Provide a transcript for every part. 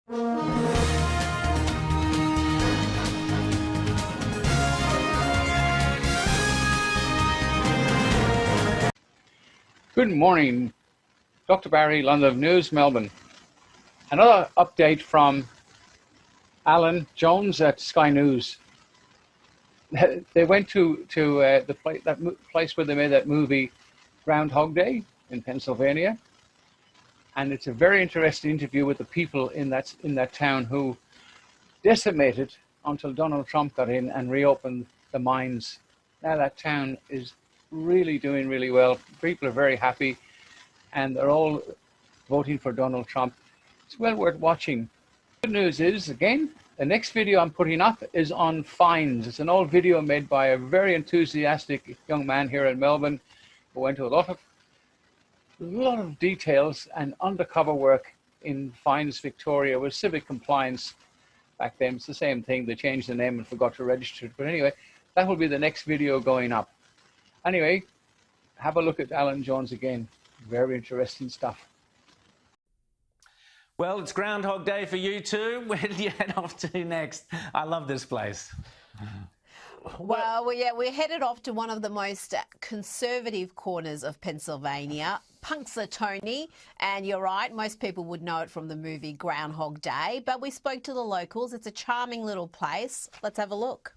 Good morning, Dr. Barry, London News, Melbourne. Another update from Alan Jones at Sky News. They went to the place where they made that movie Groundhog Day in Pennsylvania, and it's a very interesting interview with the people in that town who decimated until Donald Trump got in and reopened the mines. Now that town is really doing really well. People are very happy, and they're all voting for Donald Trump. It's well worth watching. Good news is, again, the next video I'm putting up is on fines. It's an old video made by a very enthusiastic young man here in Melbourne who went to a lot of details and undercover work in Fines Victoria with civic compliance. Back then, it's the same thing. They changed the name and forgot to register it. But anyway, that will be the next video going up. Anyway, have a look at Alan Jones again. Very interesting stuff. Well, it's Groundhog Day for you too. Where do you head off to next? I love this place. Well, yeah, we're headed off to one of the most conservative corners of Pennsylvania, Punxsutawney. And you're right, most people would know it from the movie Groundhog Day. But we spoke to the locals. It's a charming little place. Let's have a look.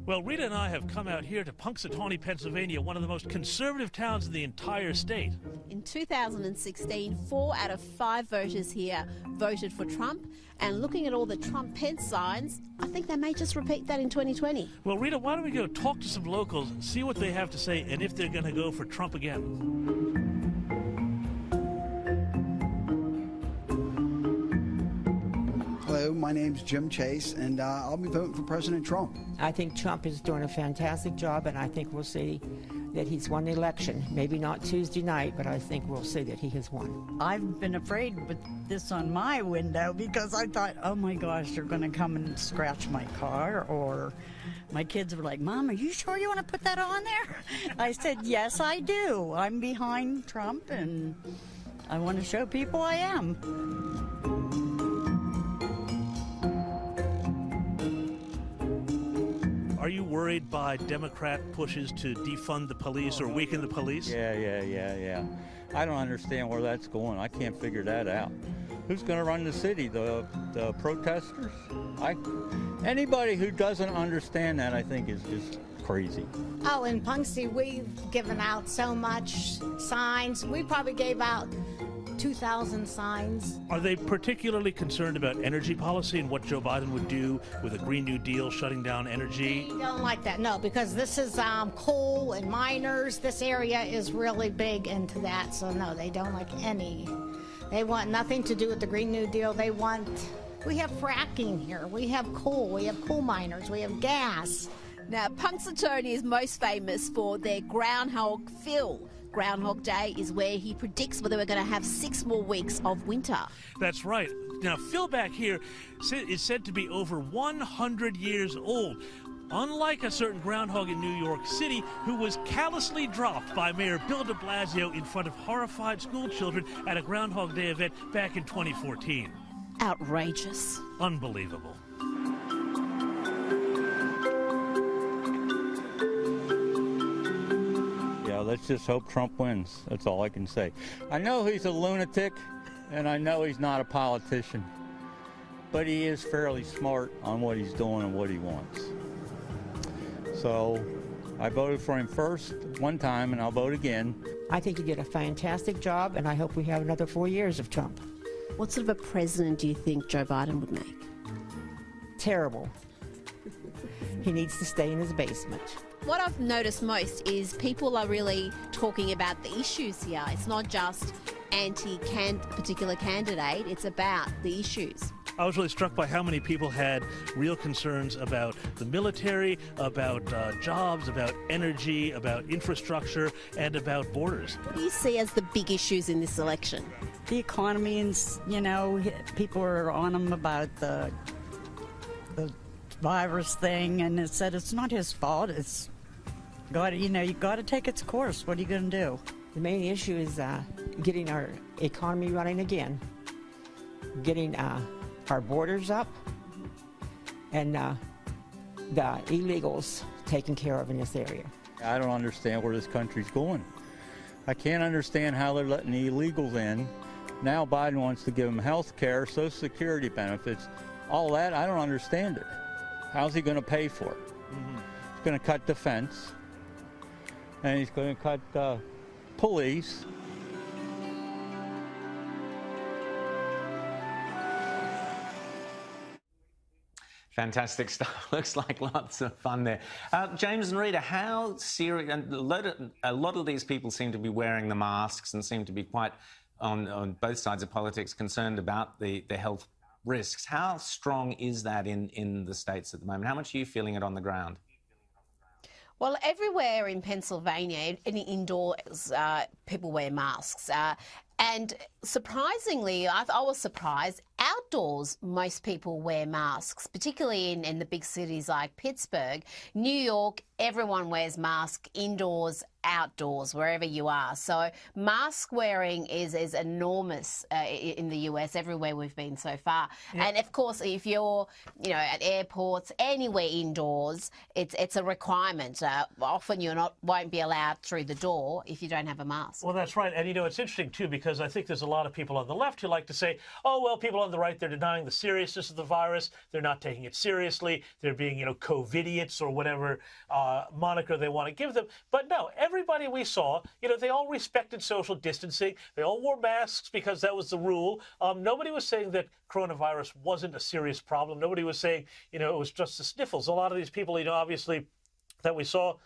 Well, Rita and I have come out here to Punxsutawney, Pennsylvania, one of the most conservative towns in the entire state. In 2016, 4 out of 5 voters here voted for Trump. And looking at all the Trump-Pence signs, I think they may just repeat that in 2020. Well, Rita, why don't we go talk to some locals, see what they have to say, and if they're going to go for Trump again. Hello, my name's Jim Chase, and I'll be voting for President Trump. I think Trump is doing a fantastic job, and I think we'll see that he's won the election. Maybe not Tuesday night, but I think we'll see that he has won. I've been afraid with this on my window because I thought, oh my gosh, they're going to come and scratch my car, or my kids were like, Mom, are you sure you want to put that on there? I said, yes, I do. I'm behind Trump, and I want to show people I am. Are you worried by Democrat pushes to defund the police or weaken the police? Yeah. I don't understand where that's going. I can't figure that out. Who's going to run the city? The protesters? Anybody who doesn't understand that, I think, is just crazy. Oh, in Punxsutawney, we've given out so much signs. We probably gave out 2,000 signs. Are they particularly concerned about energy policy and what Joe Biden would do with a Green New Deal shutting down energy? They don't like that, no, because this is coal and miners. This area is really big into that, so no, they don't like any. They want nothing to do with the Green New Deal. We have fracking here. We have coal. We have coal miners. We have gas. Now, Punxsutawney is most famous for their Groundhog Phil. Groundhog Day is where he predicts whether we're going to have 6 more weeks of winter. That's right. Now, Phil back here is said to be over 100 years old. Unlike a certain groundhog in New York City who was callously dropped by Mayor Bill de Blasio in front of horrified school children at a Groundhog Day event back in 2014. Outrageous. Unbelievable. Let's just hope Trump wins. That's all I can say. I know he's a lunatic, and I know he's not a politician, but he is fairly smart on what he's doing and what he wants. So I voted for him first one time, and I'll vote again. I think he did a fantastic job, and I hope we have another 4 years of Trump. What sort of a president do you think Joe Biden would make? Terrible. He needs to stay in his basement. What I've noticed most is people are really talking about the issues here. It's not just anti-particular candidate, it's about the issues. I was really struck by how many people had real concerns about the military, about jobs, about energy, about infrastructure, and about borders. What do you see as the big issues in this election? The economy, and, people are on him about the virus thing, and it said it's not his fault. It's you got to take its course. What are you going to do? The main issue is getting our economy running again. getting our borders up and the illegals taken care of in this area. I don't understand where this country's going. I can't understand how they're letting the illegals in. Now Biden wants to give them health care, Social Security benefits, all that. I don't understand it. How's he going to pay for it? He's going to cut defense, and he's going to cut police. Fantastic stuff. Looks like lots of fun there. James and Rita, how serious? And a lot of these people seem to be wearing the masks and seem to be quite, on both sides of politics, concerned about the health risks. How strong is that in the States at the moment? How much are you feeling it on the ground? Well, everywhere in Pennsylvania, indoors, people wear masks. And surprisingly, I was surprised, outdoors, most people wear masks, particularly in the big cities like Pittsburgh. New York, everyone wears masks, indoors, outdoors, wherever you are. So mask wearing is enormous in the US, everywhere we've been so far. Yeah. And of course, if you're, at airports, anywhere indoors, it's a requirement. Often won't be allowed through the door if you don't have a mask. Well, that's right. And it's interesting too, because I think there's a lot of people on the left who like to say, oh, well, people on the right, they're denying the seriousness of the virus. They're not taking it seriously. They're being, COVIDiots or whatever moniker they want to give them. But no, everybody we saw, they all respected social distancing. They all wore masks because that was the rule. Nobody was saying that coronavirus wasn't a serious problem. Nobody was saying, it was just the sniffles. A lot of these people, obviously, that we saw,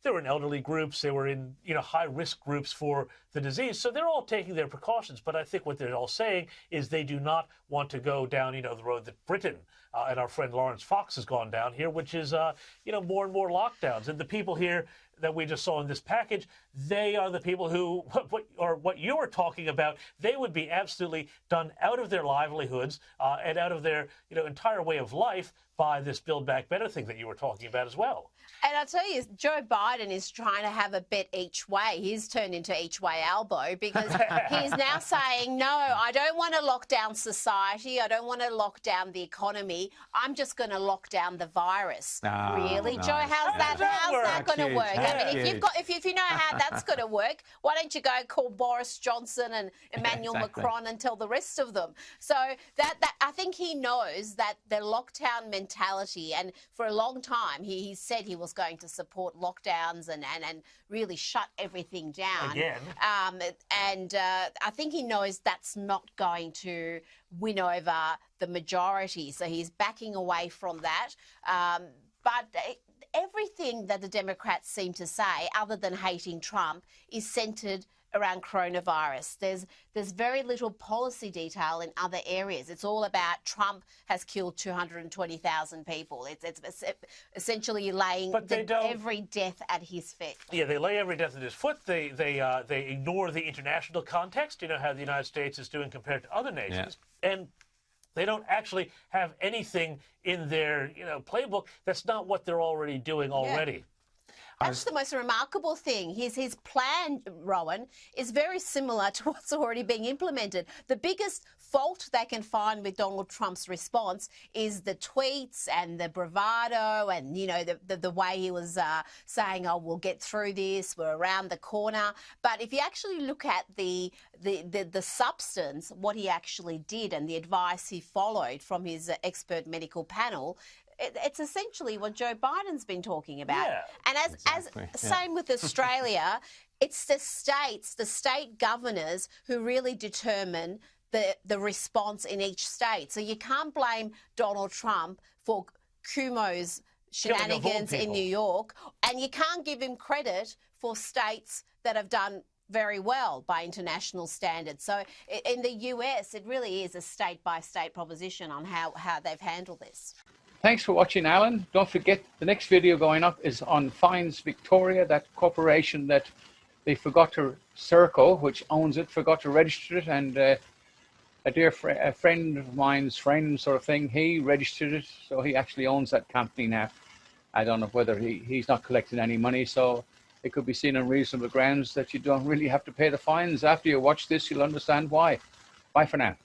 they were in elderly groups, they were in, high-risk groups for the disease. So they're all taking their precautions. But I think what they're all saying is they do not want to go down, the road that Britain and our friend Lawrence Fox has gone down here, which is, more and more lockdowns. And the people here that we just saw in this package, they are the people who, what you were talking about, they would be absolutely done out of their livelihoods and out of their, entire way of life by this Build Back Better thing that you were talking about as well. And I'll tell you, Joe Biden is trying to have a bet each way. He's turned into each way elbow because he's now saying, no, I don't want to lock down society. I don't want to lock down the economy. I'm just going to lock down the virus. Really? Nice. Joe, how's that going to work? I mean, if you know how that's going to work, why don't you go call Boris Johnson and Emmanuel Macron and tell the rest of them? So that I think he knows that the lockdown mentality, and for a long time he said he was going to support lockdowns and really shut everything down. Again. I think he knows that's not going to win over the majority, so he's backing away from that. But everything that the Democrats seem to say, other than hating Trump, is centred around coronavirus. There's very little policy detail in other areas. It's all about Trump has killed 220,000 people. It's essentially laying every death at his feet. Yeah, they lay every death at his foot. They ignore the international context, how the United States is doing compared to other nations. Yeah. And they don't actually have anything in their, playbook that's not what they're already doing already. Yeah. That's the most remarkable thing. His plan, Rowan, is very similar to what's already being implemented. The biggest fault they can find with Donald Trump's response is the tweets and the bravado and, the way he was saying, oh, we'll get through this, we're around the corner. But if you actually look at the substance, what he actually did and the advice he followed from his expert medical panel, it's essentially what Joe Biden's been talking about. Yeah, and same with Australia, it's the state governors who really determine the response in each state. So you can't blame Donald Trump for Cuomo's shenanigans in New York, and you can't give him credit for states that have done very well by international standards. So in the US, it really is a state-by-state proposition on how they've handled this. Thanks for watching, Alan. Don't forget, the next video going up is on Fines Victoria, that corporation that they forgot to Serco, which owns it, forgot to register it, and a friend of mine's friend sort of thing, he registered it, so he actually owns that company now. I don't know whether he's not collecting any money, so it could be seen on reasonable grounds that you don't really have to pay the fines. After you watch this, you'll understand why. Bye for now.